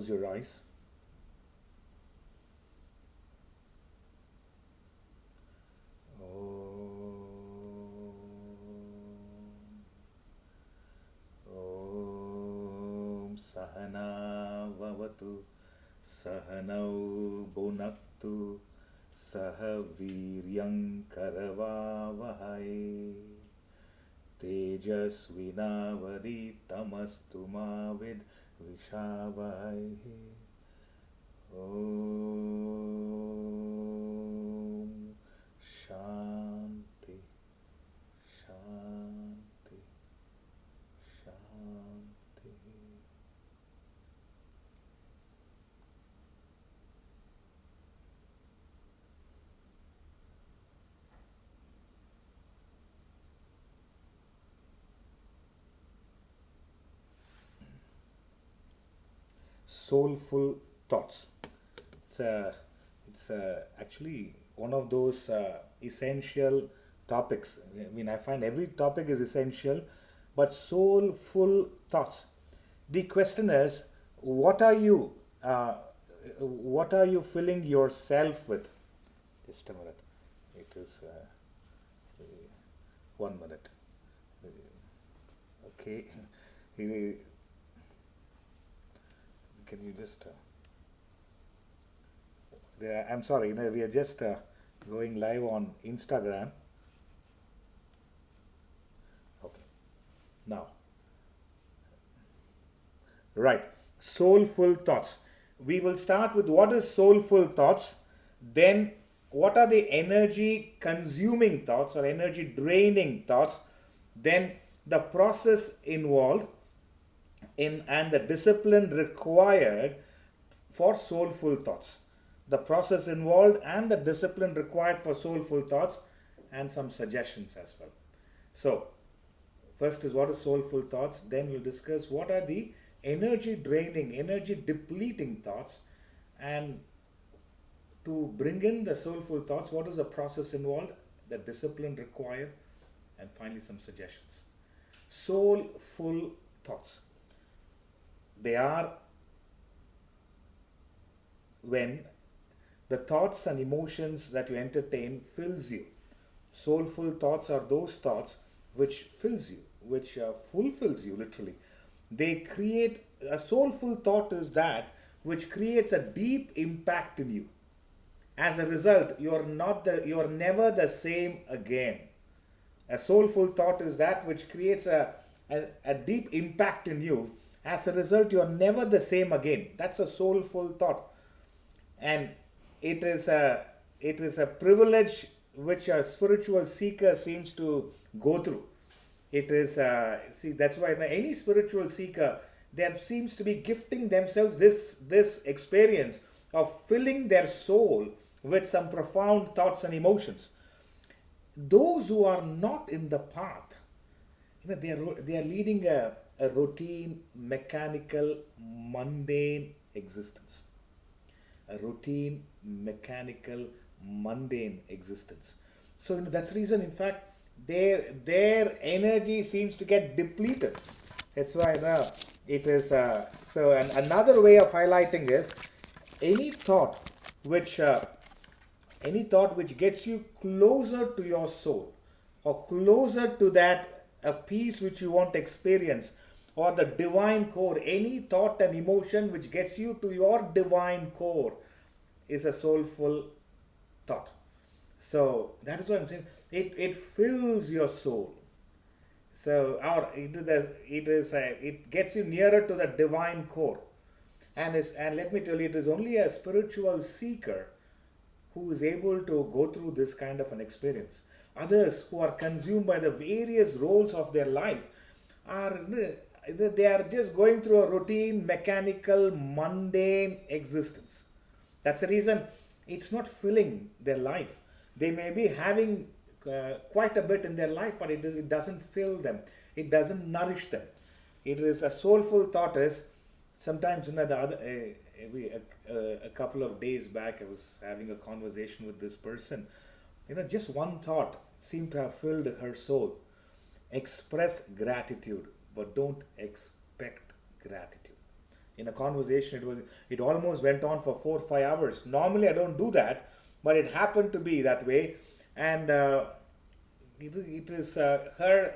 close your eyes. Om Sahana Vavatu Sahanau Bhunaktu Sahaviryam Karavavahai Tejasvinavaditamastu Mavid Vishavai. Om Shanti Shanti Shanti. Soulful thoughts. It's actually one of those essential topics. I mean, I find every topic is essential, but soulful thoughts. The question is, what are you, uh, what are you filling yourself with? Just a minute. It is 1 minute. Okay. Can you just? I'm sorry. We are just going live on Instagram. Okay. Now, right. Soulful thoughts. We will start with what is soulful thoughts, then what are the energy consuming thoughts or energy draining thoughts, then the process involved in and the discipline required for soulful thoughts. The process involved and the discipline required for soulful thoughts, and some suggestions as well. So, first is what is soulful thoughts, then we'll discuss what are the energy draining, energy depleting thoughts, and to bring in the soulful thoughts, what is the process involved, the discipline required, and finally some suggestions. Soulful thoughts. They are when the thoughts and emotions that you entertain fills you. Soulful thoughts are those thoughts which fills you, which fulfills you literally. They create a soulful thought is that which creates a deep impact in you. As a result, you are never the same again. A soulful thought is that which creates a deep impact in you. As a result, you are never the same again. That's a soulful thought. And it is a privilege which a spiritual seeker seems to go through. It is see, that's why any spiritual seeker, there seems to be gifting themselves this experience of filling their soul with some profound thoughts and emotions. Those who are not in the path, they are leading a routine, mechanical, mundane existence. A routine, mechanical, mundane existence. So that's the reason, in fact, their energy seems to get depleted. That's why it is. So, and another way of highlighting is any thought which gets you closer to your soul, or closer to that a peace which you want to experience, or the divine core. Any thought and emotion which gets you to your divine core is a soulful thought. So that is what I'm saying. It fills your soul. So it gets you nearer to the divine core. And let me tell you, it is only a spiritual seeker who is able to go through this kind of an experience. Others who are consumed by the various roles of their life they are just going through a routine, mechanical, mundane existence. That's the reason it's not filling their life. They may be having quite a bit in their life, but it doesn't fill them. It doesn't nourish them. It is a soulful thought is sometimes, a couple of days back, I was having a conversation with this person. Just one thought seemed to have filled her soul. Express gratitude, but don't expect gratitude. in a conversation. It almost went on for 4 or 5 hours. Normally I don't do that, but it happened to be that way. And it is her,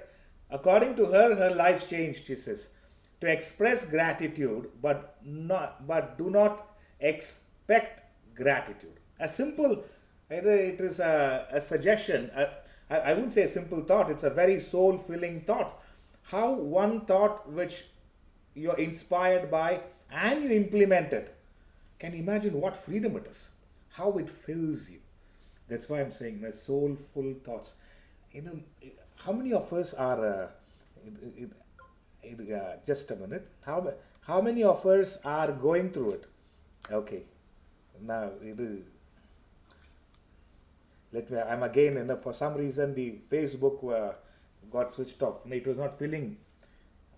according to her, her life's changed. She says to express gratitude, but do not expect gratitude. A simple, it is a suggestion. I wouldn't say a simple thought. It's a very soul filling thought. How one thought which you're inspired by and you implement it, can you imagine what freedom it is? How it fills you. That's why I'm saying my soulful thoughts. How many of us are? Just a minute. How many of us are going through it? Okay. Now let me. I'm again. For some reason, the Facebook got switched off. It was not filling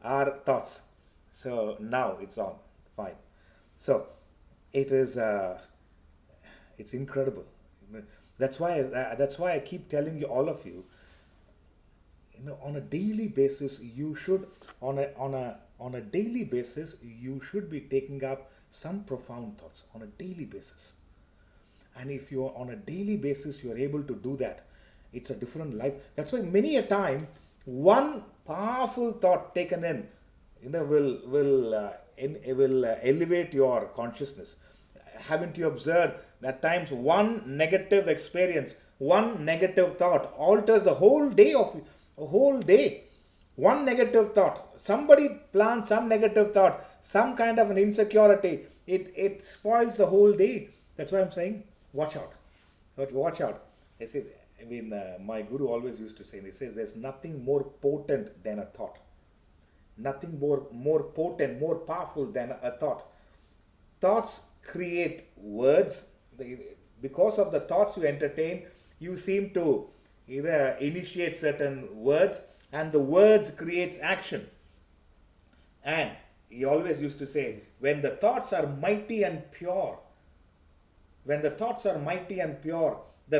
our thoughts. So now it's on. Fine. So it is. It's incredible. That's why I keep telling you, all of you. On a daily basis, you should on a daily basis you should be taking up some profound thoughts on a daily basis. And if you're on a daily basis, you're able to do that. It's a different life. That's why many a time one powerful thought taken in, will elevate your consciousness. Haven't you observed that times one negative experience, one negative thought alters the whole day of a whole day? One negative thought, somebody plants some negative thought, some kind of an insecurity, it spoils the whole day. That's why I'm saying, watch out. Watch out. My guru always used to say, he says, there's nothing more potent than a thought. Nothing more potent, more powerful than a thought. Thoughts create words. Because of the thoughts you entertain, you seem to initiate certain words, and the words creates action. And he always used to say, when the thoughts are mighty and pure, the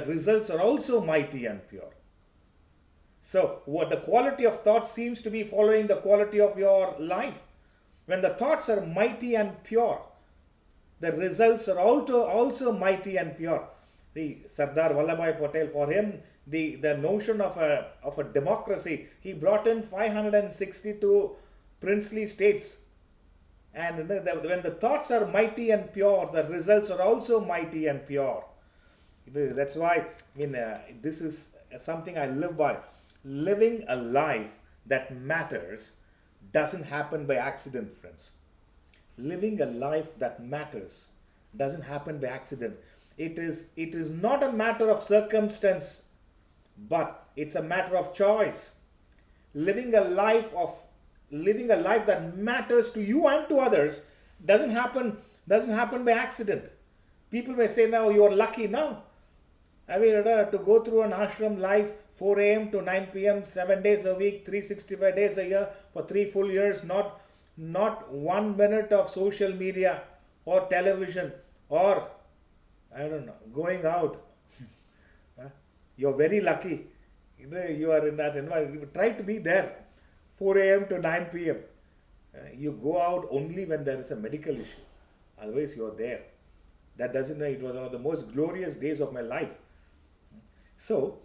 results are also mighty and pure. So what the quality of thought seems to be following the quality of your life. When the thoughts are mighty and pure, the results are also mighty and pure. The Sardar Vallabhbhai Patel, for him, the notion of a democracy, he brought in 562 princely states. And when the thoughts are mighty and pure, the results are also mighty and pure. That's why, this is something I live by. Living a life that matters doesn't happen by accident, friends. Living a life that matters doesn't happen by accident. It is not a matter of circumstance, but it's a matter of choice. Living a life that matters to you and to others doesn't happen by accident. People may say, now you're lucky. now. To go through an ashram life, 4 a.m. to 9 p.m., 7 days a week, 365 days a year, for 3 full years, not 1 minute of social media or television or, going out. You're very lucky. You are in that environment. Try to be there, 4 a.m. to 9 p.m. You go out only when there is a medical issue. Otherwise, you're there. That doesn't mean it was one of the most glorious days of my life. So,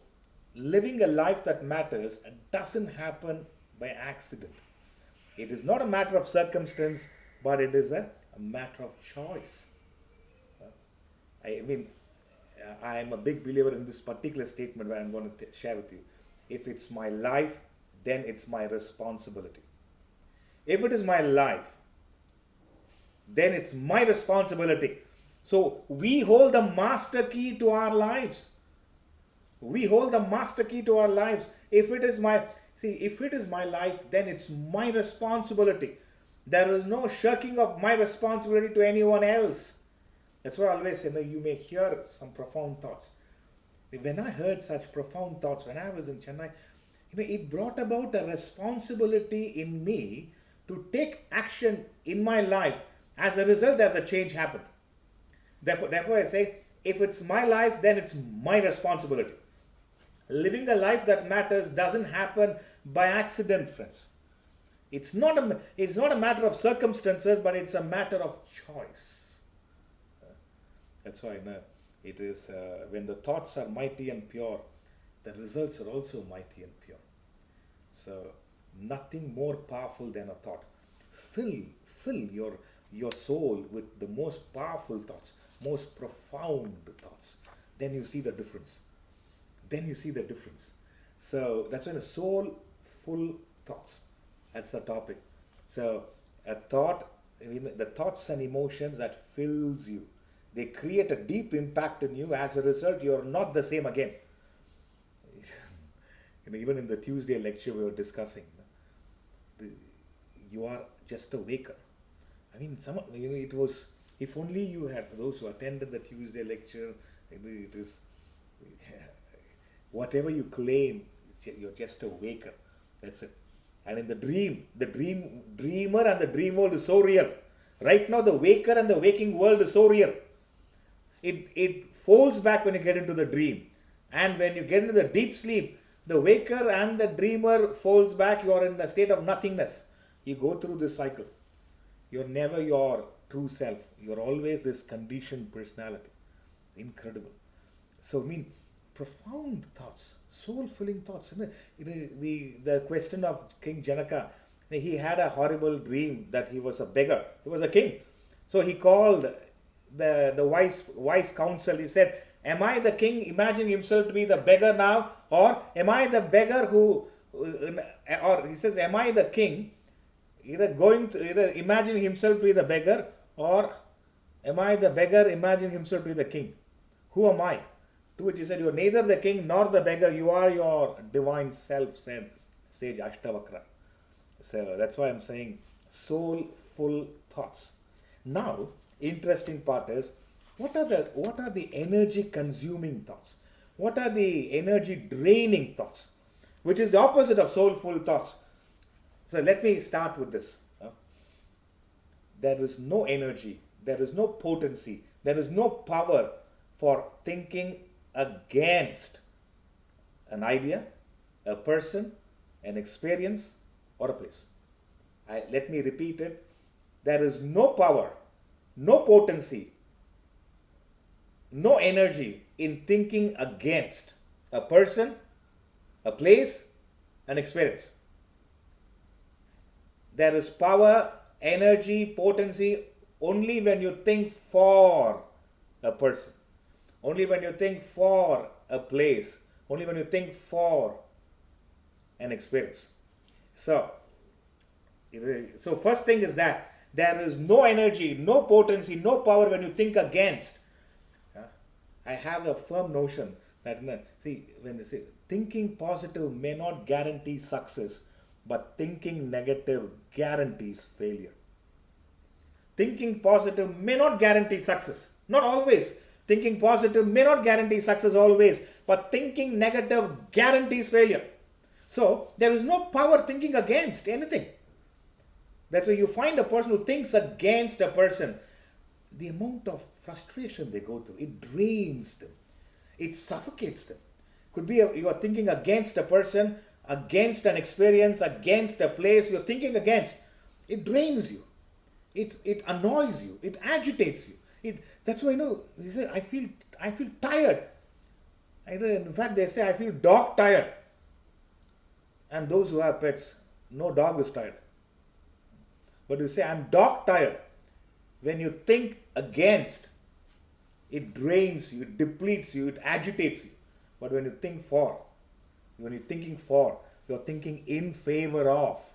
living a life that matters doesn't happen by accident. It is not a matter of circumstance, but it is a matter of choice. I am a big believer in this particular statement where I'm going to share with you. If it's my life, then it's my responsibility. If it is my life, then it's my responsibility. So we hold the master key to our lives. If it is my life, then it's my responsibility. There is no shirking of my responsibility to anyone else. That's why I always say, you may hear some profound thoughts. When I heard such profound thoughts when I was in Chennai, it brought about a responsibility in me to take action in my life. As a result, there's a change happened. Therefore I say, if it's my life, then it's my responsibility. Living a life that matters doesn't happen by accident, friends. It's not a matter of circumstances, but it's a matter of choice. That's why it is when the thoughts are mighty and pure, the results are also mighty and pure. So nothing more powerful than a thought. Fill your soul with the most powerful thoughts, most profound thoughts. Then you see the difference. So that's when a soulful thoughts. That's the topic. So a thought, the thoughts and emotions that fills you, they create a deep impact in you. As a result, you're not the same again. Even in the Tuesday lecture we were discussing, you are just a waker. It was, if only you had, those who attended the Tuesday lecture, it is, whatever you claim, you're just a waker. That's it. And in the dreamer and the dream world is so real. Right now, the waker and the waking world is so real. It folds back when you get into the dream. And when you get into the deep sleep, the waker and the dreamer folds back. You are in a state of nothingness. You go through this cycle. You're never your true self. You're always this conditioned personality. Incredible. So, profound thoughts, soul-filling thoughts. The question of King Janaka, he had a horrible dream that he was a beggar. He was a king. So he called the wise counsel. He said, am I the king imagining himself to be the beggar now? Or am I the beggar or he says, am I the king either imagining himself to be the beggar, or am I the beggar imagining himself to be the king? Who am I? To which he said, you are neither the king nor the beggar, you are your divine self, said sage Ashtavakra. So that's why I'm saying soulful thoughts. Now, interesting part is, what are the energy consuming thoughts? What are the energy draining thoughts? Which is the opposite of soulful thoughts. So let me start with this. There is no energy, there is no potency, there is no power for thinking against an idea, a person, an experience, or a place. Let me repeat it. There is no power, no potency, no energy in thinking against a person, a place, an experience. There is power, energy, potency only when you think for a person, only when you think for a place, only when you think for an experience. So first thing is that there is no energy, no potency, no power when you think against. I have a firm notion that, when they say thinking positive may not guarantee success, but thinking negative guarantees failure. Thinking positive may not guarantee success. Not always. Thinking positive may not guarantee success always, but thinking negative guarantees failure. So, there is no power thinking against anything. That's why you find a person who thinks against a person. The amount of frustration they go through, it drains them. It suffocates them. Could be you are thinking against a person, against an experience, against a place you're thinking against. It drains you. It annoys you. It agitates you. That's why they say, I feel tired. In fact, they say, I feel dog tired. And those who have pets, no dog is tired. But you say, I'm dog tired. When you think against, it drains you, it depletes you, it agitates you. But when you think for, when you're thinking for, you're thinking in favor of.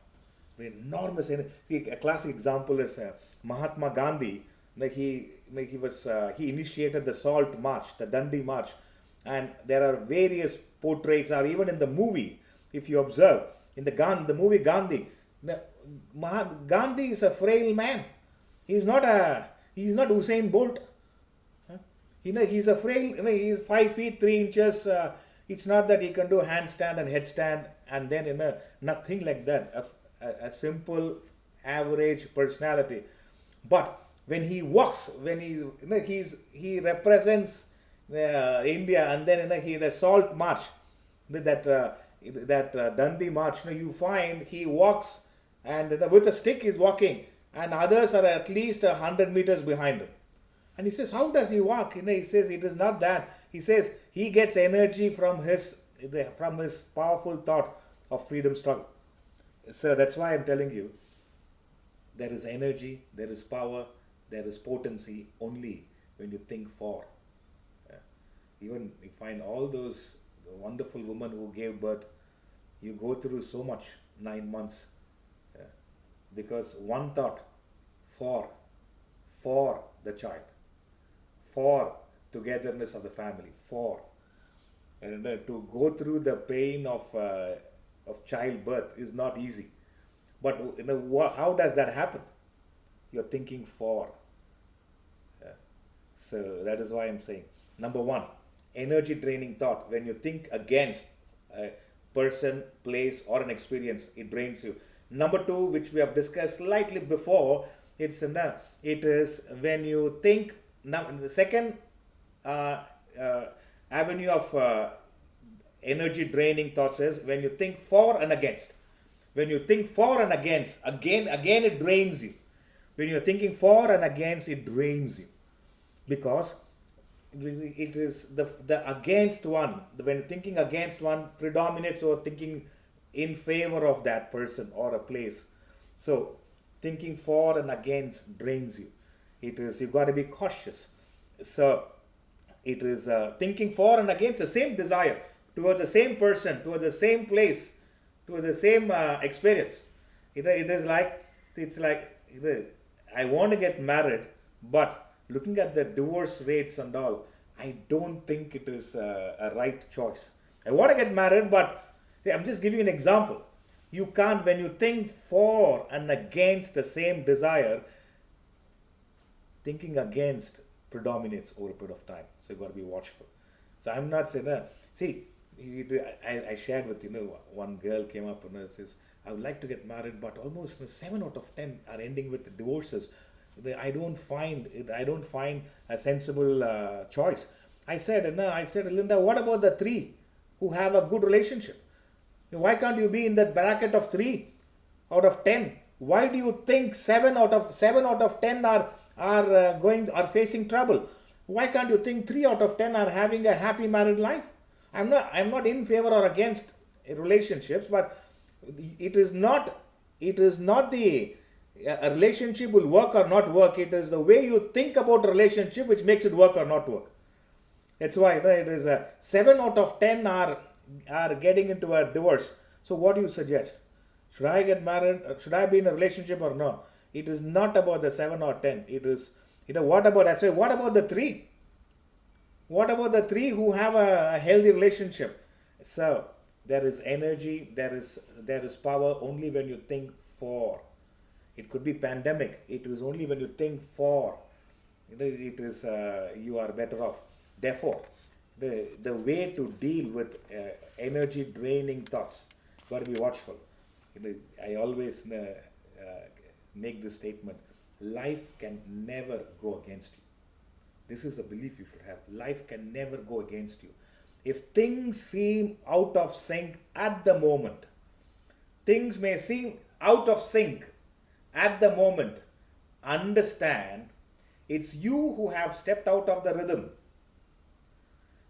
Enormous energy. A classic example is Mahatma Gandhi. He initiated the Salt March, the Dandi March, and there are various portraits, or even in the movie, if you observe, in the movie Gandhi, Gandhi is a frail man. He's not Usain Bolt. He's a frail, he's 5 feet 3 inches. It's not that he can do handstand and headstand and then nothing like that. A simple, average personality. But when he walks, when he represents India, and then the Salt March, that Dandi March, you find he walks and with a stick he's walking, and others are at least 100 meters behind him. And he says, how does he walk? He says it is not that. He says he gets energy from his powerful thought of freedom struggle. So that's why I'm telling you, there is energy, there is power, there is potency only when you think for. Yeah. Even you find all those wonderful women who gave birth, you go through so much 9 months, yeah, because one thought for the child, for togetherness of the family, and to go through the pain of childbirth is not easy. But how does that happen? You're thinking for. Yeah. So that is why I'm saying, number one, energy draining thought. When you think against a person, place, or an experience, it drains you. Number two, which we have discussed slightly before, it is when you think. Now, the second avenue of energy draining thoughts is when you think for and against. When you think for and against, again it drains you. When you're thinking for and against, it drains you. Because it is the against one, when thinking against one predominates over thinking in favor of that person or a place. So thinking for and against drains you. You've got to be cautious. So it is thinking for and against the same desire towards the same person, towards the same place, towards the same experience. It's like I want to get married, but looking at the divorce rates and all, I don't think it is a right choice. I want to get married, but I'm just giving you an example. You can't, when you think for and against the same desire, thinking against predominates over a period of time. So you've got to be watchful. So I'm not saying that. See, I shared with one girl came up and says, I would like to get married, but almost 7 out of 10 are ending with divorces. I don't find a sensible choice. I said, Linda, what about the 3 who have a good relationship? Why can't you be in that bracket of 3 out of 10? Why do you think 7 out of 10 are facing trouble? Why can't you think 3 out of 10 are having a happy married life? I'm not in favor or against relationships, but it is not the a relationship will work or not work. It is the way you think about a relationship which makes it work or not work. That's why it is 7 out of 10 are getting into a divorce. So what do you suggest? Should I get married? Should I be in a relationship or no? It is not about the 7 or 10. It is, what about that? So what about the 3? What about the 3 who have a healthy relationship? So there is energy, there is power only when you think for. It could be pandemic. It is only when you think for. It is you are better off. Therefore, the way to deal with energy draining thoughts, got to be watchful. I always make this statement: life can never go against you. This is a belief you should have. Life can never go against you. If things seem out of sync at the moment, things may seem out of sync at the moment, understand it's you who have stepped out of the rhythm.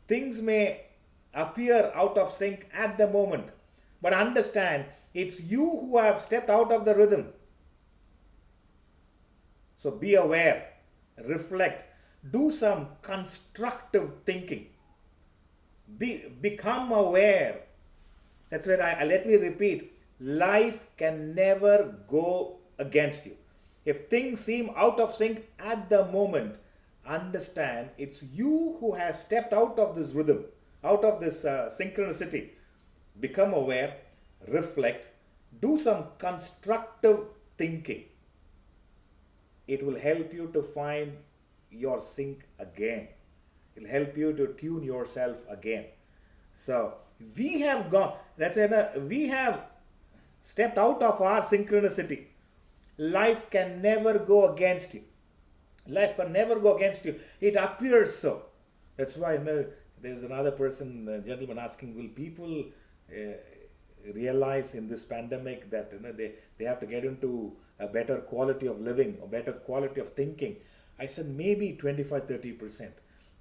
Things may appear out of sync at the moment, but understand it's you who have stepped out of the rhythm. So be aware, reflect, do some constructive thinking. Become aware. That's where let me repeat. Life can never go against you. If things seem out of sync at the moment, understand it's you who has stepped out of this rhythm, out of this synchronicity. Become aware, reflect, do some constructive thinking. It will help you to find your sync again. It will help you to tune yourself again. So we have we have stepped out of our synchronicity. Life can never go against you. Life can never go against you. It appears so. That's why there's another person, a gentleman asking, will people realize in this pandemic that they have to get into a better quality of living, a better quality of thinking. I said maybe 25-30%.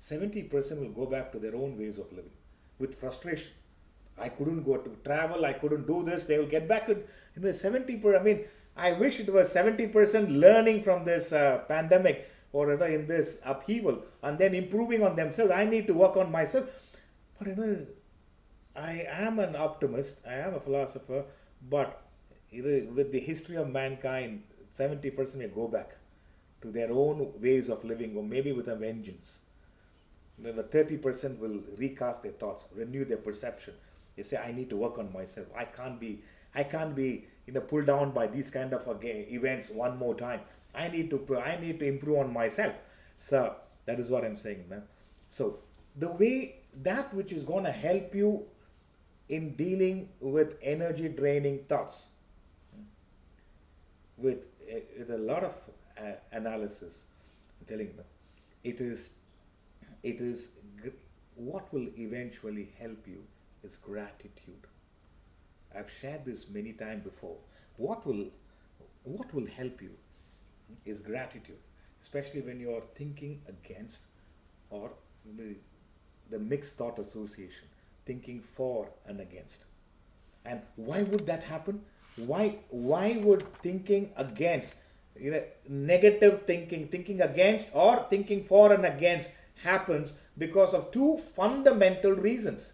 70% will go back to their own ways of living with frustration. I couldn't go to travel, I couldn't do this. They will get back to 70%. I mean, I wish it was 70% learning from this pandemic or in this upheaval and then improving on themselves. I need to work on myself. But I am an optimist, I am a philosopher, but with the history of mankind, 70% may go back to their own ways of living, or maybe with a vengeance. The 30% will recast their thoughts, renew their perception. They say, I need to work on myself. I can't be pulled down by these kind of events one more time. I need to improve on myself. So that is what I'm saying. So the way that which is going to help you in dealing with energy draining thoughts, with a lot of analysis, I'm telling you, it is what will eventually help you is gratitude. I've shared this many times before. What will help you is gratitude, especially when you're thinking against or the mixed thought association, thinking for and against. And why would that happen? Why would thinking against, negative thinking against or thinking for and against happens? Because of two fundamental reasons.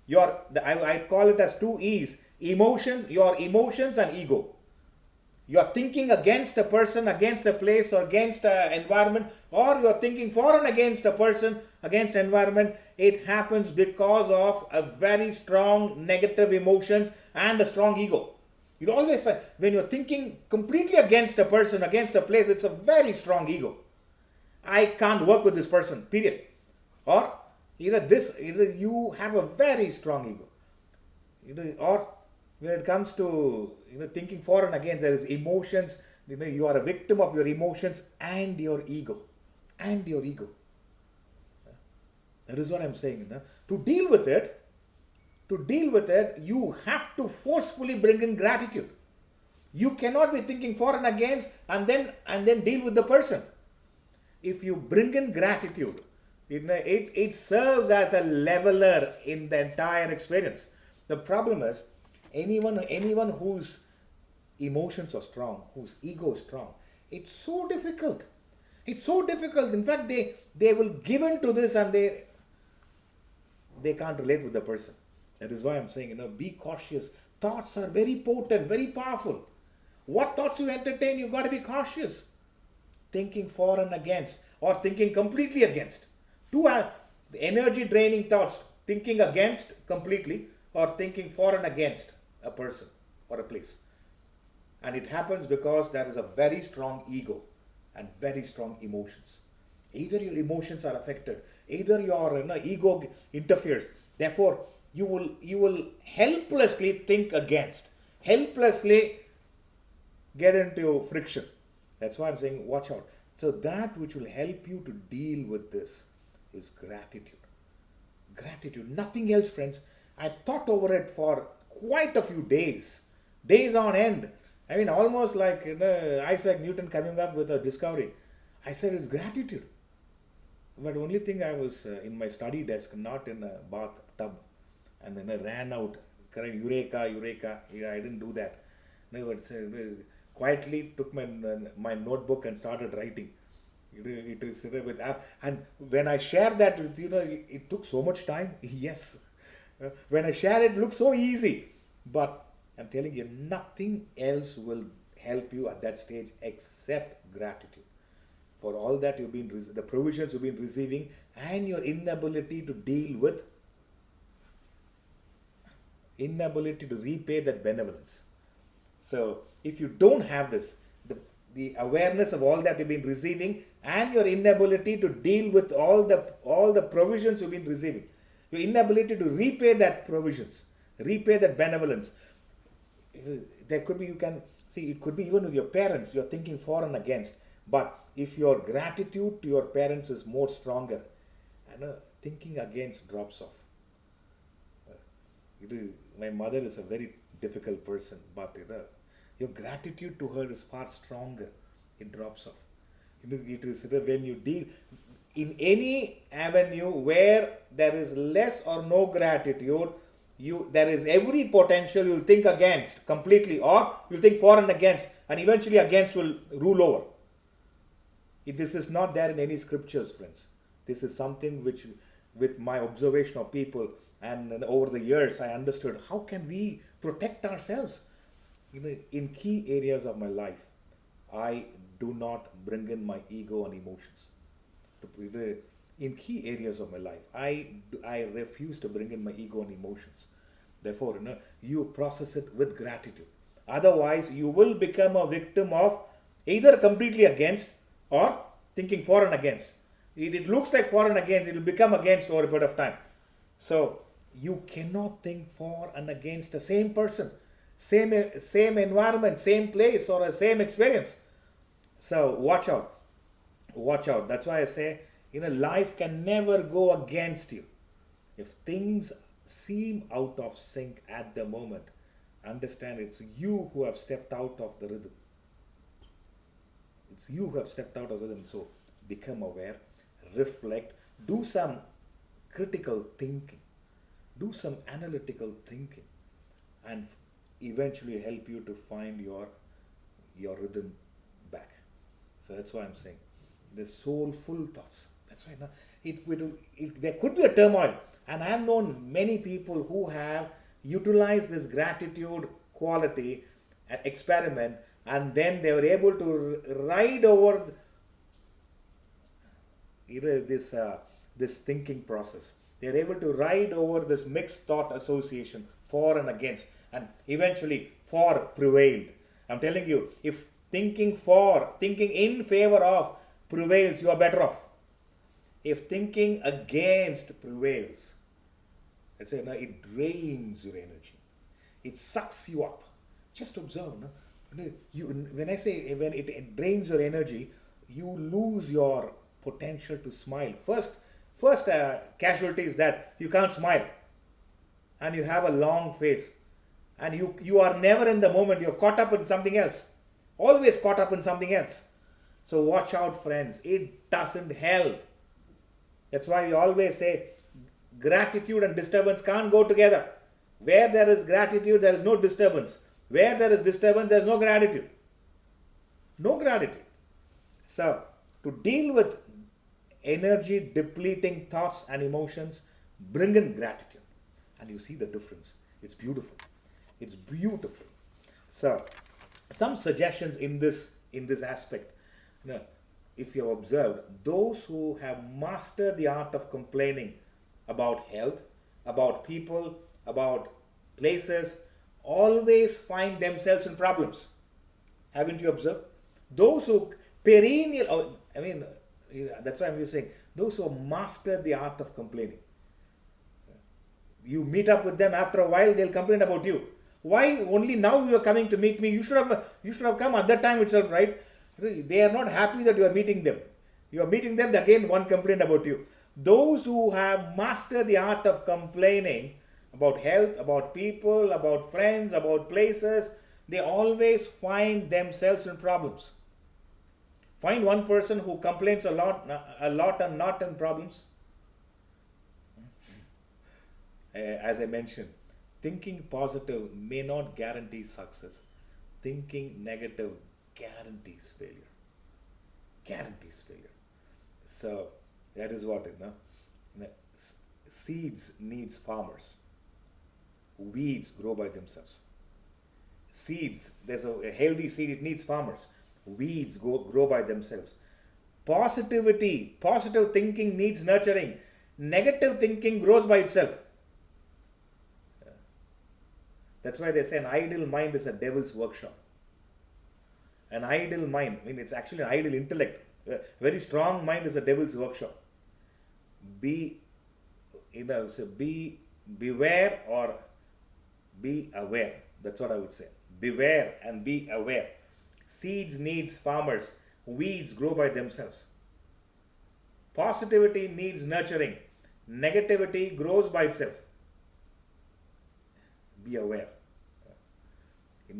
I call it as two E's: emotions, your emotions, and ego. You are thinking against a person, against a place, or against an environment, or you are thinking for and against a person, against environment. It happens because of a very strong negative emotions and a strong ego. You always find when you're thinking completely against a person, against a place, it's a very strong ego. I can't work with this person, period. Or either you have a very strong ego. Or when it comes to thinking for and against, there is emotions. You are a victim of your emotions and your ego. And your ego. That is what I'm saying. To deal with it, you have to forcefully bring in gratitude. You cannot be thinking for and against and then deal with the person. If you bring in gratitude, it serves as a leveler in the entire experience. The problem is anyone whose emotions are strong, whose ego is strong, it's so difficult. It's so difficult. In fact, they will give in to this and they can't relate with the person. That is why I'm saying, be cautious. Thoughts are very potent, very powerful. What thoughts you entertain, you've got to be cautious. Thinking for and against, or thinking completely against. Two energy draining thoughts, thinking against completely, or thinking for and against a person or a place. And it happens because there is a very strong ego and very strong emotions. Either your emotions are affected, either your ego interferes. Therefore, you will helplessly think against, helplessly get into friction. That's why I'm saying watch out. So that which will help you to deal with this is gratitude. Gratitude, nothing else, friends. I thought over it for quite a few days on end. I mean, almost like Isaac Newton coming up with a discovery. I said it's gratitude. But only thing, I was in my study desk, not in a bathtub. And then I ran out, eureka. Yeah, I didn't do that. No, but quietly took my notebook and started writing. It is with, and when I shared that with it took so much time. Yes, when I share it looks so easy, but I'm telling you, nothing else will help you at that stage except gratitude for all that you've been, the provisions you've been receiving, and your inability to repay that benevolence. So if you don't have this, the awareness of all that you've been receiving and your inability to deal with all the provisions you've been receiving, your inability to repay that provisions, repay that benevolence, there could be, you can see, it could be even with your parents, you're thinking for and against. But if your gratitude to your parents is more stronger, thinking against drops off. My mother is a very difficult person, but your gratitude to her is far stronger. It drops off. It is when you deal in any avenue where there is less or no gratitude, there is every potential you'll think against completely, or you'll think for and against, and eventually against will rule over. This is not there in any scriptures, friends. This is something which, with my observation of people and over the years, I understood how can we protect ourselves. In key areas of my life, I do not bring in my ego and emotions. In key areas of my life, I refuse to bring in my ego and emotions. Therefore, you process it with gratitude. Otherwise, you will become a victim of either completely against or thinking for and against. It looks like for and against, it will become against over a period of time. So, you cannot think for and against the same person, same environment, same place, or a same experience. So, watch out. Watch out. That's why I say, life can never go against you. If things seem out of sync at the moment, understand it's you who have stepped out of the rhythm. It's you who have stepped out of the rhythm. So become aware, reflect, do some critical thinking, do some analytical thinking, and eventually help you to find your rhythm back. So that's why I'm saying the soulful thoughts. That's why there could be a turmoil, and I have known many people who have utilized this gratitude quality experiment, and then they were able to ride over this thinking process. They are able to ride over this mixed thought association, for and against, and eventually for prevailed. I'm telling you, if thinking in favor of prevails, you are better off. If thinking against prevails, let's say, it drains your energy. It sucks you up. Just observe. When I say when it drains your energy, you lose your potential to smile. First casualty is that you can't smile, and you have a long face, and you are never in the moment. You're caught up in something else. Always caught up in something else. So watch out, friends. It doesn't help. That's why we always say gratitude and disturbance can't go together. Where there is gratitude, there is no disturbance. Where there is disturbance, there is no gratitude. No gratitude. So, to deal with energy depleting thoughts and emotions, bring in gratitude. And you see the difference. It's beautiful. It's beautiful. So, some suggestions in this aspect. If you have observed, those who have mastered the art of complaining about health, about people, about places, always find themselves in problems. Haven't you observed? Those who that's why I'm just saying, those who have mastered the art of complaining. You meet up with them, after a while they'll complain about you. Why only now you are coming to meet me? You should have come at that time itself, right? They are not happy that you are meeting them. You are meeting them, again one complaint about you. Those who have mastered the art of complaining about health, about people, about friends, about places, they always find themselves in problems. Find one person who complains a lot and not in problems. As I mentioned, thinking positive may not guarantee success. Thinking negative guarantees failure. Guarantees failure. So that is what seeds needs farmers. Weeds grow by themselves. Seeds, there's a healthy seed, it needs farmers. Weeds grow by themselves. Positive thinking needs nurturing. Negative thinking grows by itself. That's why they say an idle mind is a devil's workshop. An idle mind, it's actually an idle intellect. A very strong mind is a devil's workshop. Beware or be aware. That's what I would say. Beware and be aware. Seeds needs farmers. Weeds grow by themselves. Positivity needs nurturing. Negativity grows by itself. Be aware.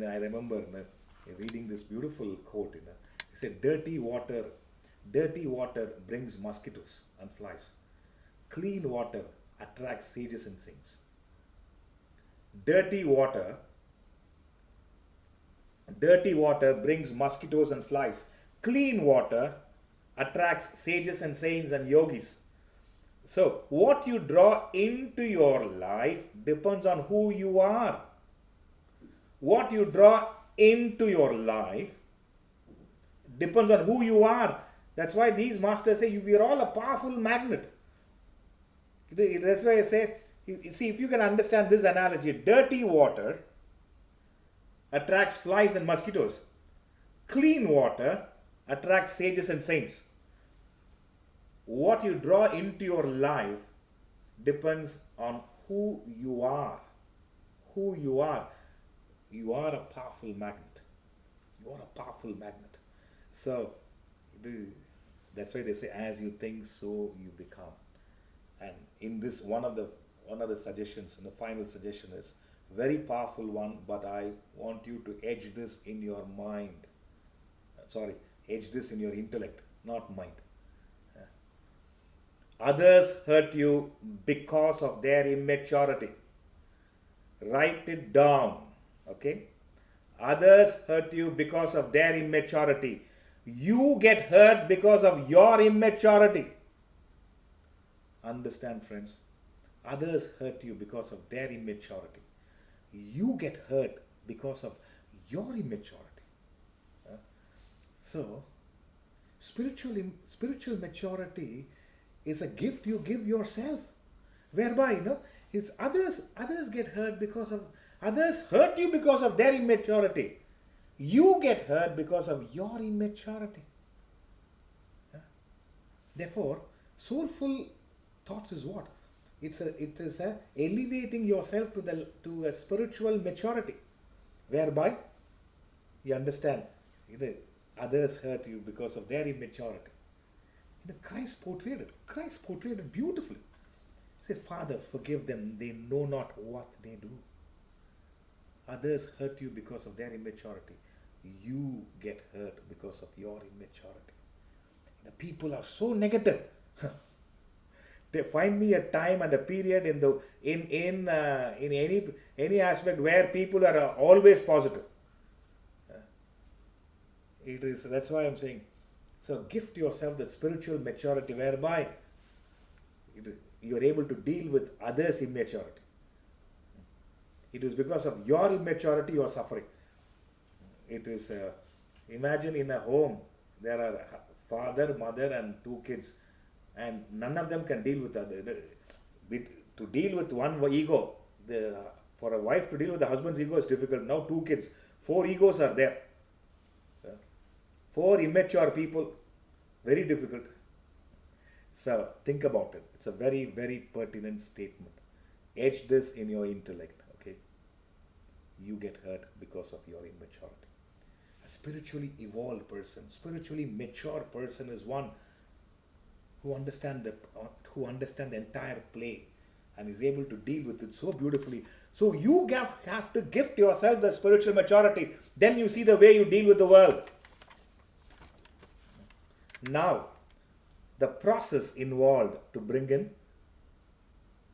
I remember reading this beautiful quote. He said, dirty water brings mosquitoes and flies. Clean water attracts sages and saints. Dirty water brings mosquitoes and flies. Clean water attracts sages and saints and yogis. So, what you draw into your life depends on who you are. What you draw into your life depends on who you are. That's why these masters say we are all a powerful magnet. That's why I say, see, if you can understand this analogy, dirty water attracts flies and mosquitoes. Clean water attracts sages and saints. What you draw into your life depends on who you are. Who you are. You are a powerful magnet. You are a powerful magnet. So, that's why they say, as you think, so you become. And in this, one of the suggestions, and the final suggestion is very powerful one, but I want you to edge this in your mind. Edge this in your intellect, not mind. Others hurt you because of their immaturity. Write it down. Okay? Others hurt you because of their immaturity. You get hurt because of your immaturity. Understand, friends? Others hurt you because of their immaturity. You get hurt because of your immaturity. So, spiritual maturity is a gift you give yourself, whereby it's others get hurt because of others hurt you because of their immaturity. You get hurt because of your immaturity. Therefore, soulful thoughts is what? It is elevating yourself to a spiritual maturity, whereby you understand others hurt you because of their immaturity. Christ portrayed it beautifully. He said, Father, forgive them, they know not what they do. Others hurt you because of their immaturity. You get hurt because of your immaturity. The people are so negative. They find me a time and a period in any aspect where people are always positive. That's why I'm saying, so gift yourself that spiritual maturity whereby you're able to deal with others' immaturity. It is because of your immaturity you are suffering. It is, imagine in a home, there are father, mother and two kids, and none of them can deal with other. To deal with one ego, for a wife to deal with the husband's ego is difficult. Now 2 kids, 4 egos are there. 4 immature people, very difficult. So think about it. It's a very, very pertinent statement. Etch this in your intellect, okay? You get hurt because of your immaturity. A spiritually evolved person, spiritually mature person is one who understands the entire play and is able to deal with it so beautifully. So you have to gift yourself the spiritual maturity. Then you see the way you deal with the world. Now, the process involved to bring in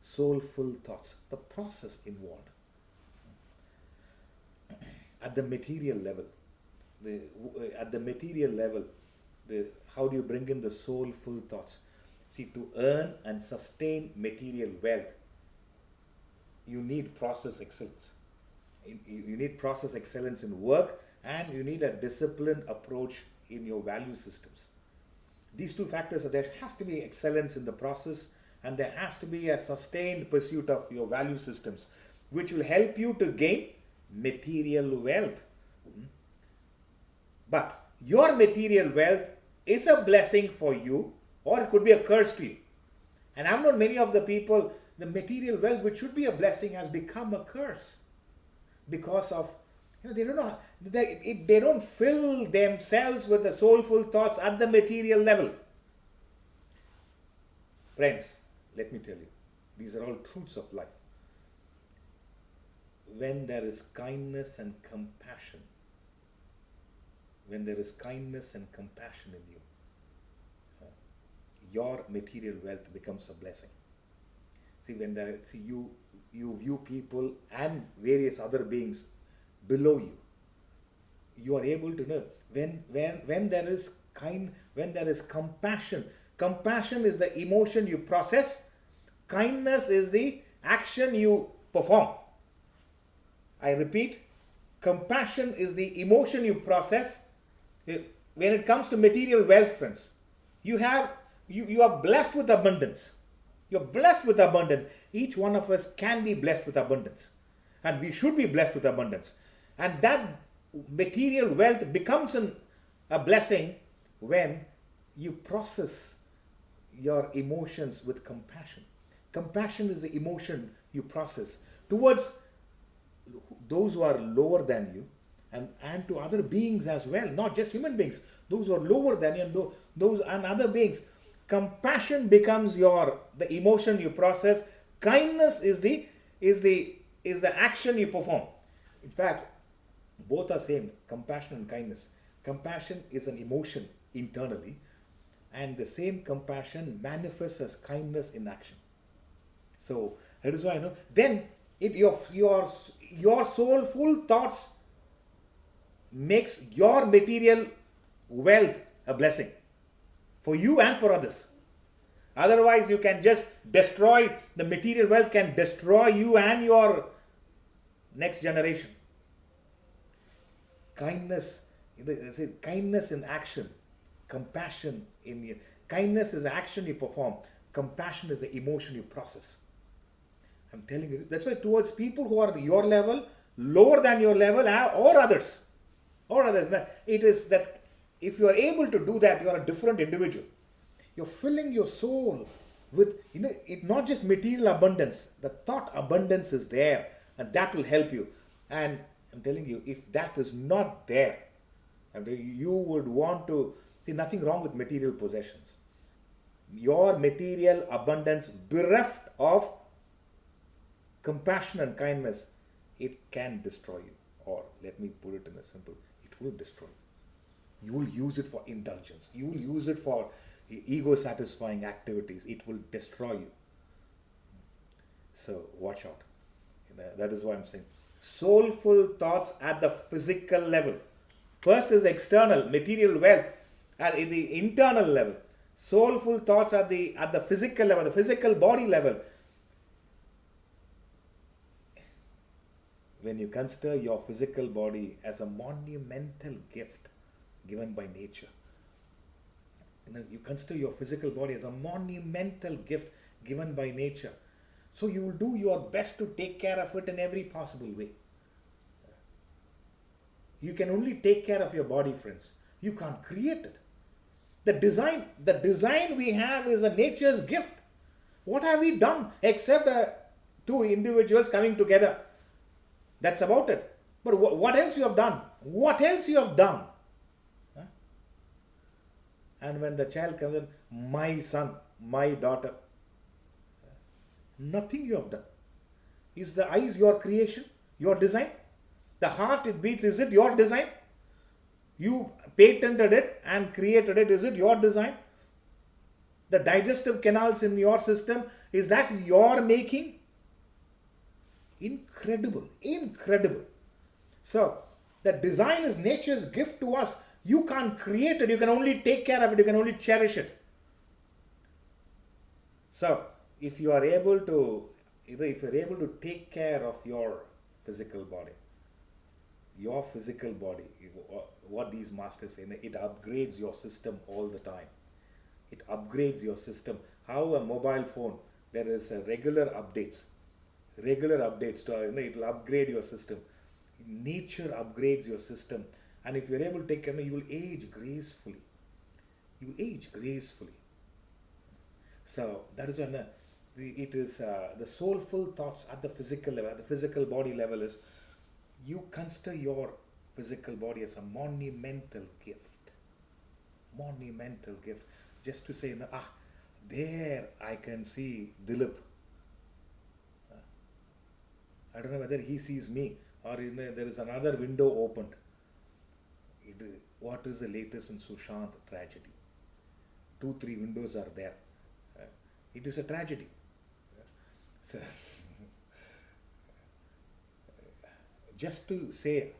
soulful thoughts. The process involved at the material level. How do you bring in the soulful thoughts? See, to earn and sustain material wealth, you need process excellence. You need process excellence in work, and you need a disciplined approach in your value systems. These 2 factors are there. Has to be excellence in the process, and there has to be a sustained pursuit of your value systems, which will help you to gain material wealth. But your material wealth is a blessing for you, or it could be a curse to you. And I've known many of the people, the material wealth, which should be a blessing, has become a curse because of they don't know. They don't fill themselves with the soulful thoughts at the material level. Friends, let me tell you, these are all truths of life. when there is kindness and compassion, when there is kindness and compassion in you, your material wealth becomes a blessing. See, when there, see you view people and various other beings below you. You are able to know when there is when there is compassion. Compassion is the emotion you process. Kindness is the action you perform. I repeat, compassion is the emotion you process. When it comes to material wealth, friends, you are blessed with abundance. You're blessed with abundance. Each one of us can be blessed with abundance. And we should be blessed with abundance. And that material wealth becomes a blessing when you process your emotions with compassion. Compassion is the emotion you process towards those who are lower than you, and to other beings as well, not just human beings, those who are lower than you, and those and other beings. Compassion becomes the emotion you process. Kindness is the action you perform. In fact, both are same, compassion and kindness. Compassion is an emotion internally, and the same compassion manifests as kindness in action. So that is why I know. Then your soulful thoughts makes your material wealth a blessing for you and for others. Otherwise, you can just destroy, the material wealth can destroy you and your next generation. Kindness in action, compassion in you. Kindness is action you perform. Compassion is the emotion you process. I'm telling you, that's why towards people who are your level, lower than your level, or others, it is that if you are able to do that, you are a different individual. You're filling your soul with, it not just material abundance, the thought abundance is there, and that will help you. And I'm telling you, if that is not there, you would want to see nothing wrong with material possessions. Your material abundance bereft of compassion and kindness, it can destroy you. Or let me put it in a simple, it will destroy you. You will use it for indulgence. You will use it for ego satisfying activities. It will destroy you. So watch out. That is why I'm saying soulful thoughts at the physical level. First is external, material wealth at the internal level. Soulful thoughts at the physical level, the physical body level. When you consider your physical body as a monumental gift given by nature. You consider your physical body as a monumental gift given by nature. So you will do your best to take care of it in every possible way. You can only take care of your body, friends. You can't create it. The design we have is a nature's gift. What have we done except two individuals coming together? That's about it. But what else you have done? What else you have done? Huh? And when the child comes in, my son, my daughter, nothing you have done. Is the eyes your creation, your design? The heart it beats, is it your design? You patented it and created it, is it your design? The digestive canals in your system, is that your making? Incredible, incredible. So, the design is nature's gift to us. You can't create it, you can only take care of it, you can only cherish it. So, if you are able to take care of your physical body, what these masters say, it upgrades your system all the time. It upgrades your system. How a mobile phone, there is regular updates to it will upgrade your system. Nature upgrades your system, and if you're able to take care, you will age gracefully. So that is it is the soulful thoughts at the physical level, at the physical body level, is you consider your physical body as a monumental gift. Just to say, there I can see Dilip. I don't know whether he sees me or there is another window opened. What is the latest in Sushant tragedy? 2, 3 windows are there. Uh, it is a tragedy. So, just to say,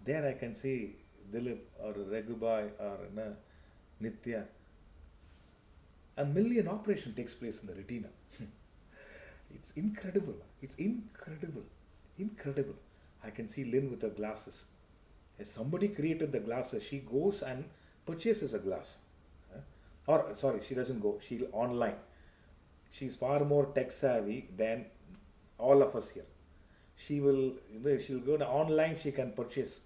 there I can see Dilip or Raghubai or Nitya. A million operation takes place in the retina. It's incredible. It's incredible. Incredible. I can see Lynn with her glasses. As somebody created the glasses, she goes and purchases a glass. Or, sorry, she doesn't go. She'll online. She's far more tech savvy than all of us here. She'll go to online, she can purchase.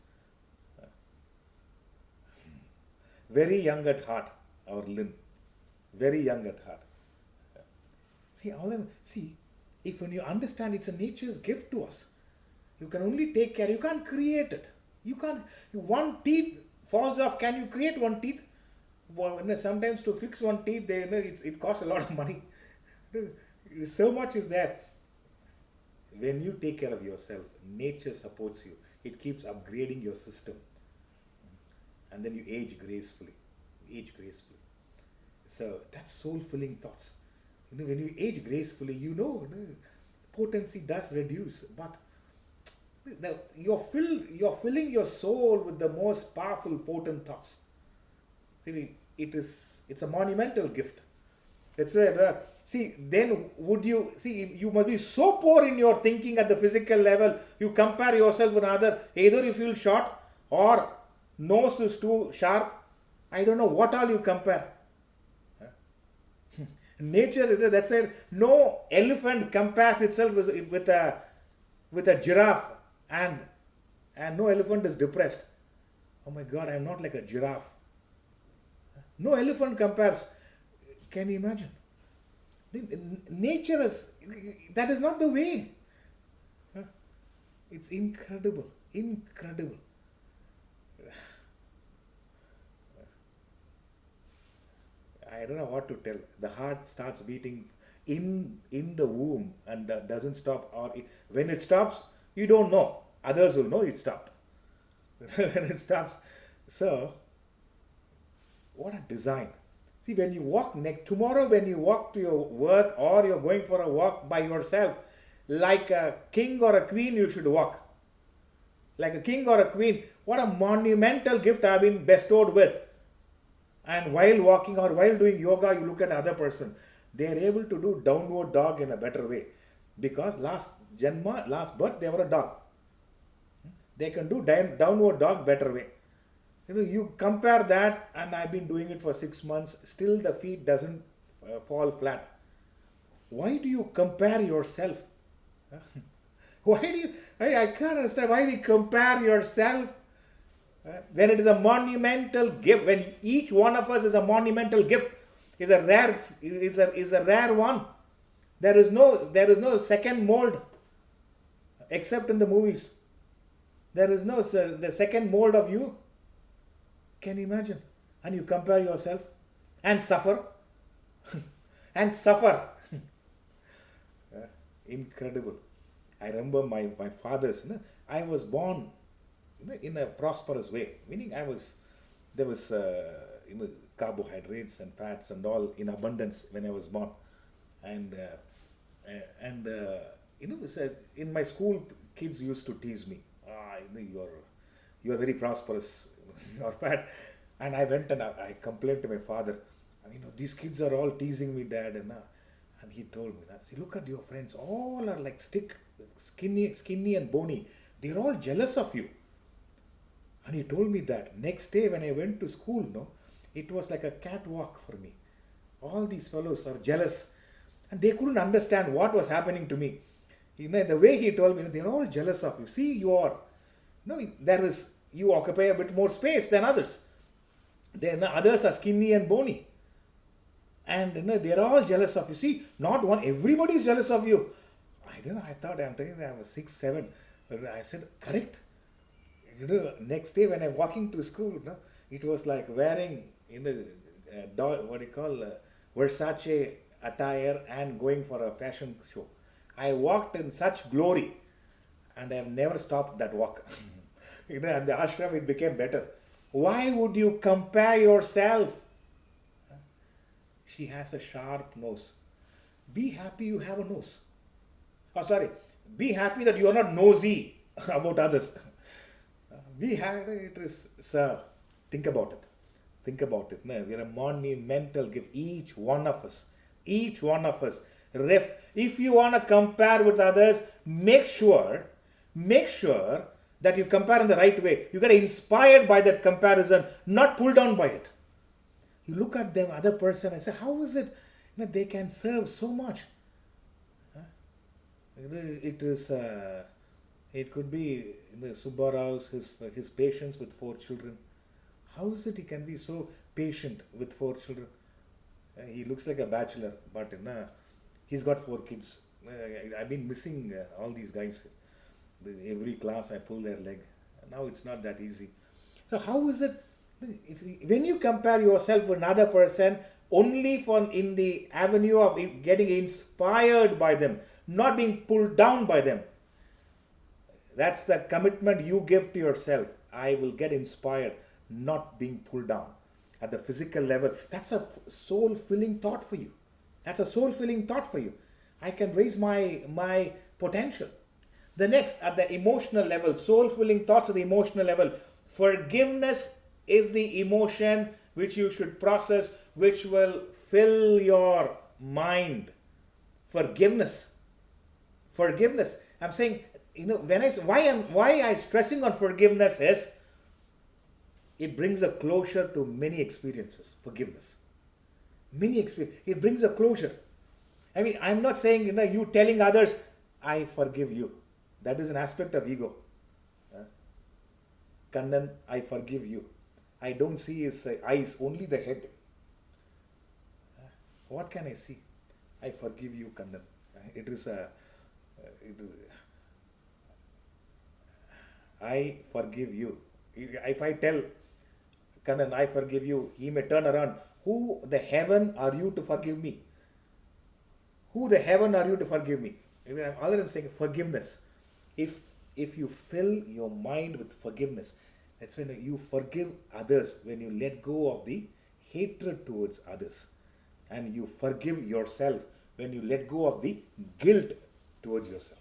Very young at heart, our Lynn. Very young at heart. See, if when you understand it's a nature's gift to us, you can only take care, you can't create it. You can't, one teeth falls off, can you create one teeth? Well, sometimes to fix one teeth, it costs a lot of money. So much is there. When you take care of yourself, nature supports you. It keeps upgrading your system. And then you age gracefully. So that's soul-filling thoughts. When you age gracefully, potency does reduce. But you're filling your soul with the most powerful, potent thoughts. See, it's a monumental gift. That's where, then would you, if you must be so poor in your thinking at the physical level, you compare yourself with another, either you feel short or nose is too sharp. I don't know what all you compare. Nature, that's it. No elephant compares itself with a giraffe, and no elephant is depressed. Oh my God, I'm not like a giraffe. No elephant compares. Can you imagine? Nature that is not the way. It's incredible. I don't know what to tell. The heart starts beating in the womb and doesn't stop. Or when it stops, you don't know. Others will know it stopped. When it stops. So, what a design. See, when you walk tomorrow, when you walk to your work or you're going for a walk by yourself, like a king or a queen, you should walk. Like a king or a queen. What a monumental gift I've been bestowed with. And while walking or while doing yoga, you look at other person. They are able to do downward dog in a better way. Because last birth, they were a dog. They can do downward dog better way. You compare that, and I've been doing it for 6 months, still the feet doesn't fall flat. Why do you compare yourself? Why do you, I can't understand why you compare yourself when it is a monumental gift, when each one of us is a monumental gift, is a rare one. There is no second mold except in the movies. There is no the second mold of you. Can you imagine? And you compare yourself and suffer. And suffer. Incredible. I remember my father's, I was born in a prosperous way. Meaning there was carbohydrates and fats and all in abundance when I was born. And in my school, kids used to tease me. You're very prosperous. You're fat. And I went and I complained to my father. These kids are all teasing me, Dad. And he told me, see, look at your friends. All are like skinny and bony. They're all jealous of you. And he told me that. Next day when I went to school, it was like a catwalk for me. All these fellows are jealous. And they couldn't understand what was happening to me. The way he told me, they're all jealous of you. See, you occupy a bit more space than others. Then others are skinny and bony. And they're all jealous of you. See, not one, everybody is jealous of you. I thought I was 6, 7. I said, correct. Next day when I'm walking to school, it was like wearing, Versace attire and going for a fashion show. I walked in such glory. and I have never stopped that walk. And the ashram, it became better. Why would you compare yourself? She has a sharp nose. Be happy you have a nose. Oh, sorry. Be happy that you are not nosy about others. Be happy. It is, sir. Think about it. Think about it. No, we are a monumental gift. Each one of us. Each one of us. If you want to compare with others, make sure that you compare in the right way. You get inspired by that comparison, not pulled down by it. You look at them, other person, and say, how is it they can serve so much? It could be Subbarau's, his patience with 4 children. How is it he can be so patient with 4 children? He looks like a bachelor, but he's got 4 kids. I've been missing all these guys. Every class I pull their leg. Now it's not that easy. So how is it, when you compare yourself with another person, only in the avenue of getting inspired by them, not being pulled down by them, that's the commitment you give to yourself. I will get inspired, not being pulled down. At the physical level, that's a soul-filling thought for you. That's a soul-filling thought for you. I can raise my potential. The next, at the emotional level, soul-filling thoughts at the emotional level. Forgiveness is the emotion which you should process, which will fill your mind. Forgiveness. I'm saying, when I say, why I stressing on forgiveness is, it brings a closure to many experiences. Forgiveness. Many experiences. It brings a closure. I mean, I'm not saying, you telling others, I forgive you. That is an aspect of ego. Kannan, I forgive you. I don't see his eyes, only the head. What can I see? I forgive you, Kannan. I forgive you. If I tell Kannan, I forgive you, he may turn around. Who the heaven are you to forgive me? Who the heaven are you to forgive me? Other than saying forgiveness. If you fill your mind with forgiveness, that's when you forgive others, when you let go of the hatred towards others. And you forgive yourself when you let go of the guilt towards yourself.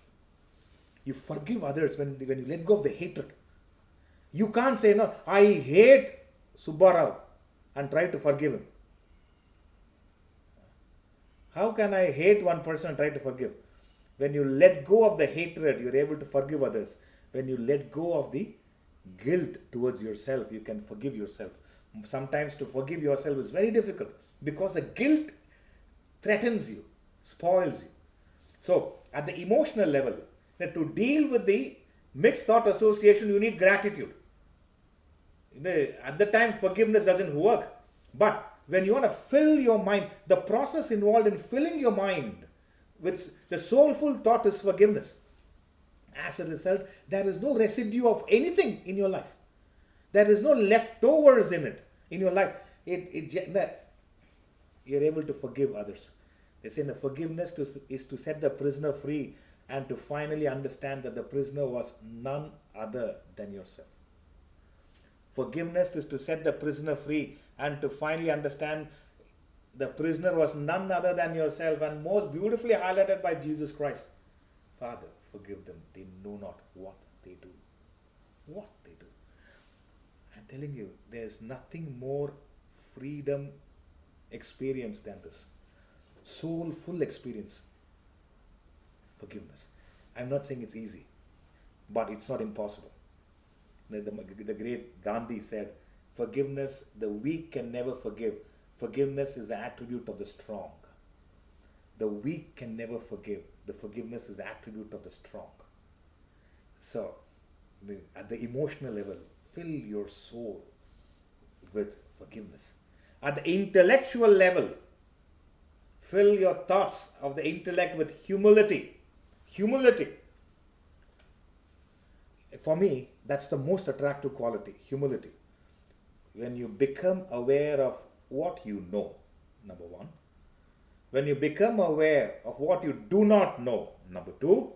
You forgive others when you let go of the hatred. You can't say, no, I hate Subbarao and try to forgive him. How can I hate one person and try to forgive? When you let go of the hatred, you're able to forgive others. When you let go of the guilt towards yourself, you can forgive yourself. Sometimes to forgive yourself is very difficult because the guilt threatens you, spoils you. So, at the emotional level, to deal with the mixed thought association, you need gratitude. At the time, forgiveness doesn't work. But when you want to fill your mind, the process involved in filling your mind with the soulful thought is forgiveness. As a result, there is no residue of anything in your life. There is no leftovers in it, in your life. You're able to forgive others. They say the forgiveness is to set the prisoner free and to finally understand that the prisoner was none other than yourself. Forgiveness is to set the prisoner free and to finally understand the prisoner was none other than yourself, and most beautifully highlighted by Jesus Christ. Father, forgive them. They know not what they do. What they do. I'm telling you, there's nothing more freedom experience than this. Soulful experience. Forgiveness. I'm not saying it's easy, but it's not impossible. The great Gandhi said, forgiveness, the weak can never forgive. Forgiveness is the attribute of the strong. The weak can never forgive. The forgiveness is the attribute of the strong. So, at the emotional level, fill your soul with forgiveness. At the intellectual level, fill your thoughts of the intellect with humility. Humility. For me, that's the most attractive quality, humility. When you become aware of what you know, number one. When you become aware of what you do not know, number two.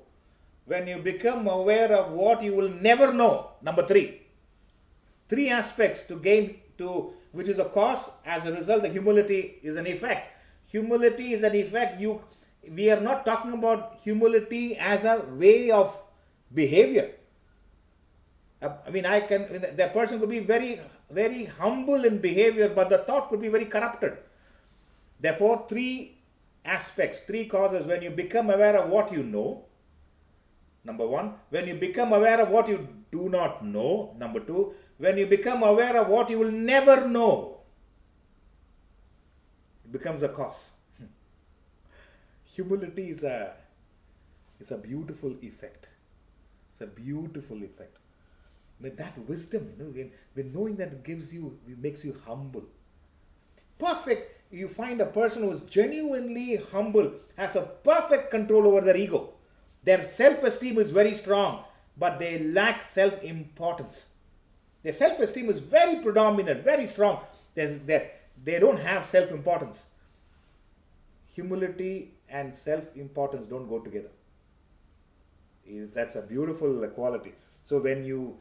when you become aware of what you will never know. Number three. Three aspects to gain to which is a cause. As a result, the humility is an effect. Humility is an effect. We are not talking about humility as a way of behavior. The person could be very, very humble in behavior, but the thought could be very corrupted. Therefore, three aspects, three causes. When you become aware of what you know, number one. When you become aware of what you do not know, number two. When you become aware of what you will never know, it becomes a cause. Humility is a beautiful effect. It's a beautiful effect. That wisdom, when knowing that it makes you humble. Perfect. You find a person who is genuinely humble, has a perfect control over their ego. Their self-esteem is very strong, but they lack self-importance. Their self-esteem is very predominant, very strong. They don't have self-importance. Humility and self-importance don't go together. That's a beautiful quality. So when you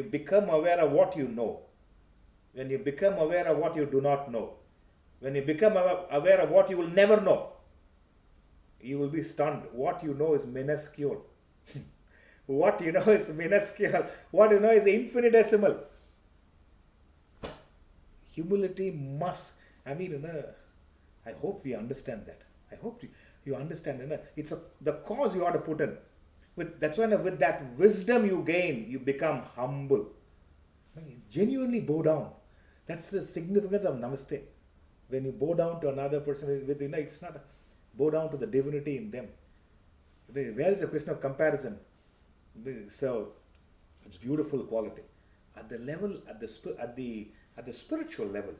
become aware of what you know, when you become aware of what you do not know, when you become aware of what you will never know, you will be stunned. What you know is minuscule. What you know is minuscule. What you know is infinitesimal. Humility must, I hope we understand that. I hope you understand. It's the cause you ought to put in. That's when with that wisdom you gain, you become humble. Genuinely bow down. That's the significance of namaste. When you bow down to another person, it's not bow down to the divinity in them. Where is the question of comparison? So it's beautiful quality. At the level, at the spiritual level,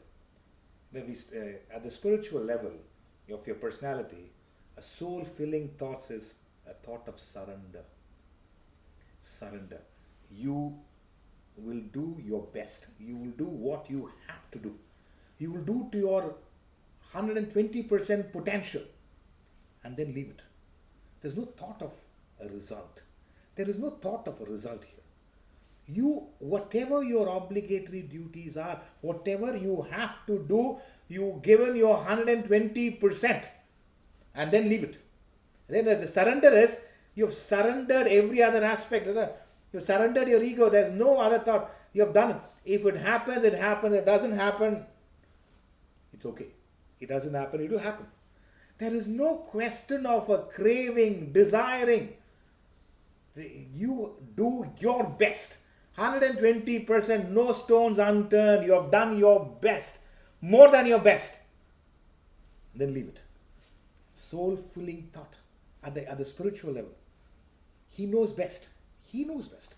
at the spiritual level of your personality, a soul-filling thoughts is a thought of surrender. Surrender. You will do your best. You will do what you have to do. You will do to your 120% potential and then leave it. There's no thought of a result. There is no thought of a result here. Whatever your obligatory duties are, whatever you have to do, you given your 120% and then leave it. And then the surrender is, you've surrendered every other aspect. You've surrendered your ego. There's no other thought. You have done it. If it happens, it happens. It doesn't happen, it's okay. It doesn't happen, it will happen. There is no question of a craving, desiring. You do your best. 120%, no stones unturned. You have done your best. More than your best. Then leave it. Soul-filling thought at the spiritual level. He knows best. He knows best.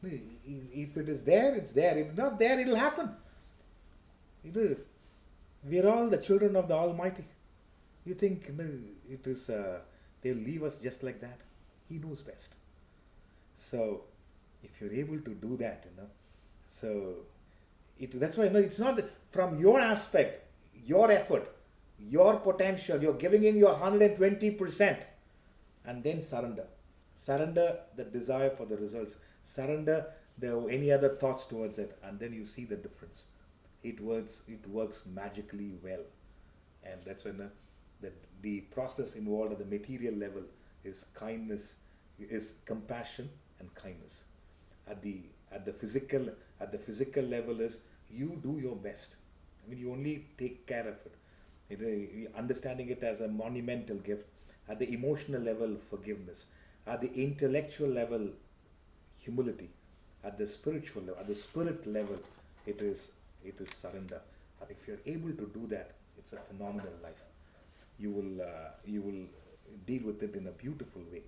If it is there, it's there. If not there, it will happen. We are all the children of the Almighty. You think it is they'll leave us just like that? He knows best. So if you're able to do that, so that's why it's not from your aspect, your effort, your potential. You're giving in your 120%, and then surrender. Surrender the desire for the results. Surrender any other thoughts towards it, and then you see the difference. It works magically well, and that's when the process involved at the material level is kindness, is compassion and kindness. At the physical level is you do your best. You only take care of it. Understanding it as a monumental gift. At the emotional level, forgiveness. At the intellectual level, humility. At the spiritual level, at the spirit level, it is surrender. And if you're able to do that, it's a phenomenal life. You will deal with it in a beautiful way.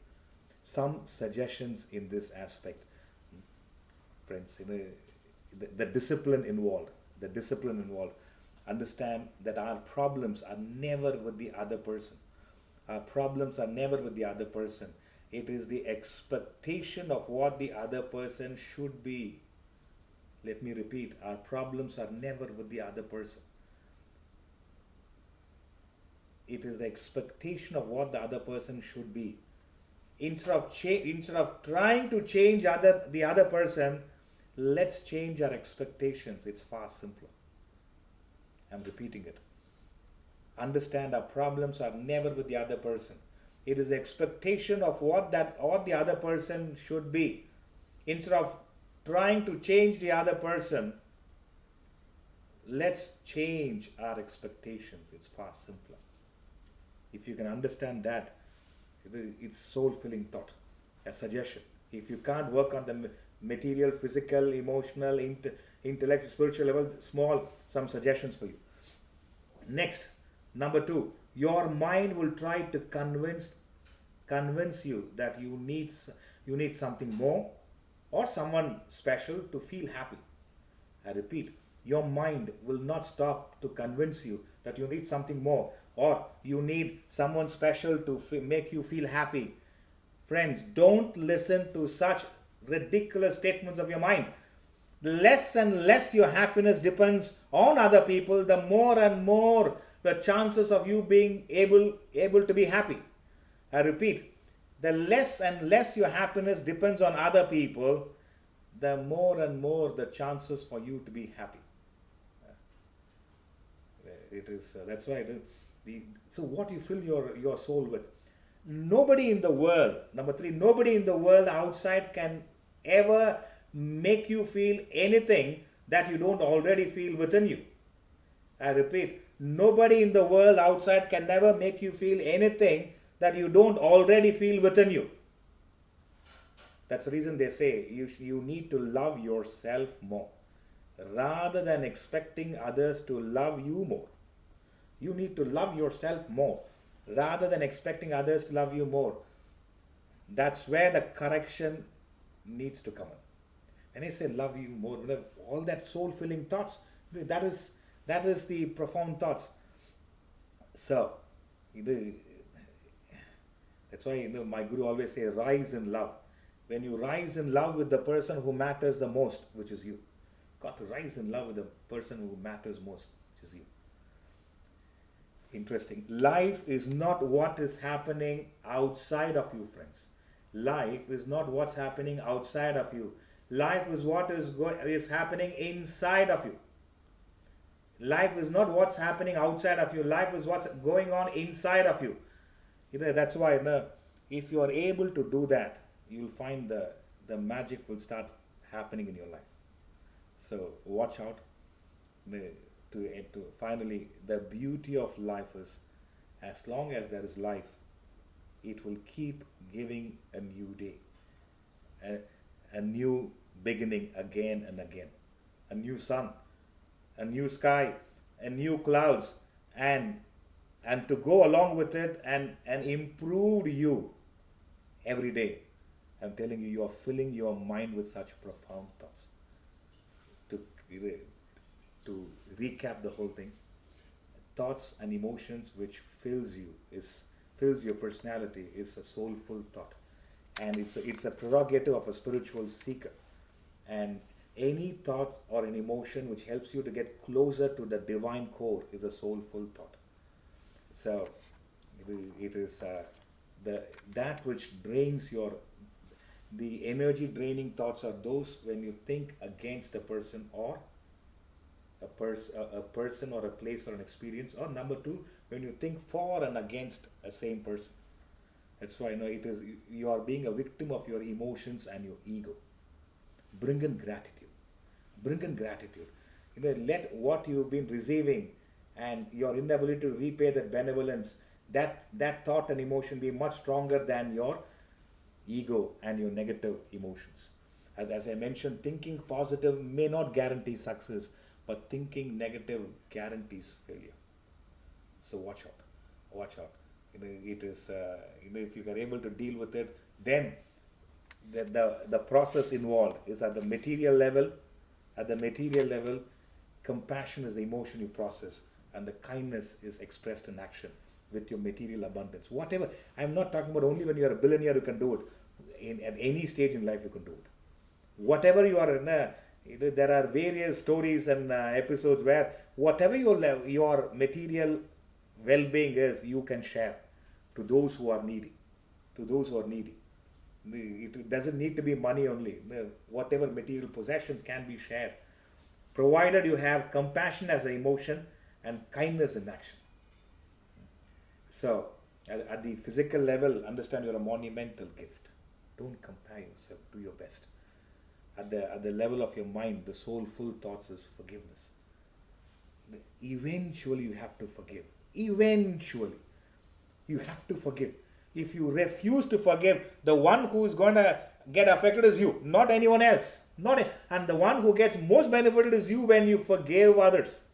Some suggestions in this aspect, friends. The discipline involved. Understand that our problems are never with the other person. Our problems are never with the other person. It is the expectation of what the other person should be. Let me repeat, our problems are never with the other person. It is the expectation of what the other person should be. Instead of trying to change the other person, let's change our expectations. It's far simpler. I'm repeating it. Understand our problems are never with the other person. It is the expectation of what the other person should be. Instead of trying to change the other person, let's change our expectations. It's far simpler. If you can understand that, it's soul-filling thought. A suggestion. If you can't work on the material, physical, emotional, intellectual, spiritual level, some suggestions for you. Next, number 2, your mind will try to convince you that you need something more or someone special to feel happy. I repeat, your mind will not stop to convince you that you need something more or you need someone special to make you feel happy. Friends, don't listen to such ridiculous statements of your mind. The less and less your happiness depends on other people, the more and more the chances of you being able to be happy. I repeat, the less and less your happiness depends on other people, the more and more the chances for you to be happy. It is that's why so what you fill your soul with. Nobody in the world, number 3, nobody in the world outside can ever make you feel anything that you don't already feel within you. I repeat, nobody in the world outside can never make you feel anything that you don't already feel within you. That's the reason they say you need to love yourself more rather than expecting others to love you more. You need to love yourself more rather than expecting others to love you more. That's where the correction needs to come in. And I say love you more, all that soul-filling thoughts, that is the profound thoughts. So, that's why my guru always say rise in love. When you rise in love with the person who matters the most, which is you. Got to rise in love with the person who matters most, which is you. Interesting. Life is not what is happening outside of you, friends. Life is not what's happening outside of you. Life is what is happening inside of you. Life is not what's happening outside of you. Life is what's going on inside of you. That's why if you are able to do that, you'll find the magic will start happening in your life. So watch out. To finally, the beauty of life is, as long as there is life, it will keep giving a new day, a new beginning again and again, a new sun, a new sky, a new clouds, and to go along with it and improve you every day. I'm telling you, you are filling your mind with such profound thoughts. To recap the whole thing, thoughts and emotions which fills your personality is a soulful thought, and it's a prerogative of a spiritual seeker. And any thought or an emotion which helps you to get closer to the divine core is a soulful thought. So it is that which drains the energy draining thoughts are those when you think against a person or a person or a place or an experience, or number 2, when you think for and against a same person. That's why you are being a victim of your emotions and your ego. Bring in gratitude. Let what you've been receiving and your inability to repay that benevolence, that thought and emotion be much stronger than your ego and your negative emotions. As I mentioned, thinking positive may not guarantee success, but thinking negative guarantees failure. So watch out. It is if you are able to deal with it, then the process involved is at the material level. At the material level, compassion is the emotion you process, and the kindness is expressed in action with your material abundance. Whatever, I'm not talking about only when you are a billionaire you can do it. At any stage in life you can do it. Whatever you are in there are various stories and episodes where whatever your material well-being is, you can share to those who are needy. It doesn't need to be money only. Whatever material possessions can be shared, provided you have compassion as an emotion and kindness in action. So, at the physical level, understand you're a monumental gift. Don't compare yourself. Do your best. At the level of your mind, the soulful thoughts is forgiveness. Eventually, you have to forgive. Eventually, you have to forgive. If you refuse to forgive, the one who is going to get affected is you, not anyone else. And the one who gets most benefited is you when you forgive others.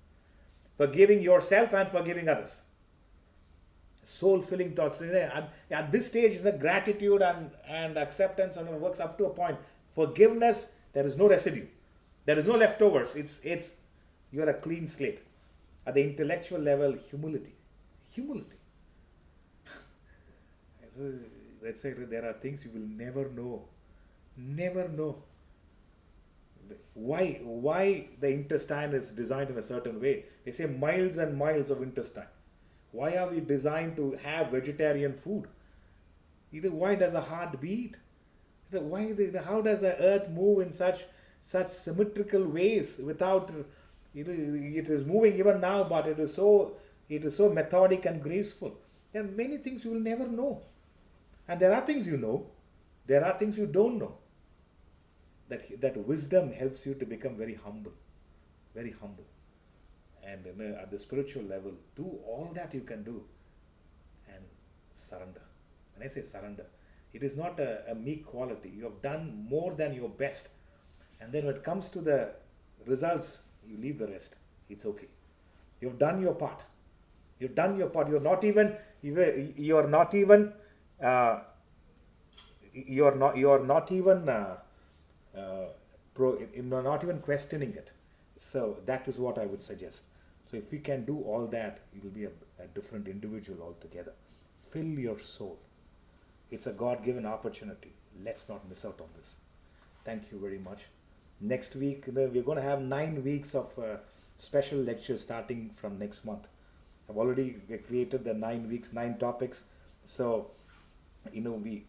Forgiving yourself and forgiving others. Soul-filling thoughts. At this stage, the gratitude and acceptance works up to a point. Forgiveness, there is no residue. There is no leftovers. It's you're a clean slate. At the intellectual level, humility. Humility. Let's say there are things you will never know. Never know. Why the intestine is designed in a certain way. They say miles and miles of intestine. Why are we designed to have vegetarian food? Why does a heart beat? How does the earth move in such symmetrical ways without it is moving even now, but it is so methodic and graceful. There are many things you will never know. And there are things you know, there are things you don't know. That wisdom helps you to become very humble. Very humble. And at the spiritual level, do all that you can do and surrender. When I say surrender, it is not a meek quality. You have done more than your best. And then when it comes to the results, you leave the rest. It's okay. You've done your part. You've done your part. You're not even questioning it. So that is what I would suggest. So if we can do all that, you will be a different individual altogether. Fill your soul. It's a God-given opportunity. Let's not miss out on this. Thank you very much. Next week, we're going to have 9 weeks of special lectures starting from next month. I've already created the 9 weeks, 9 topics. So, we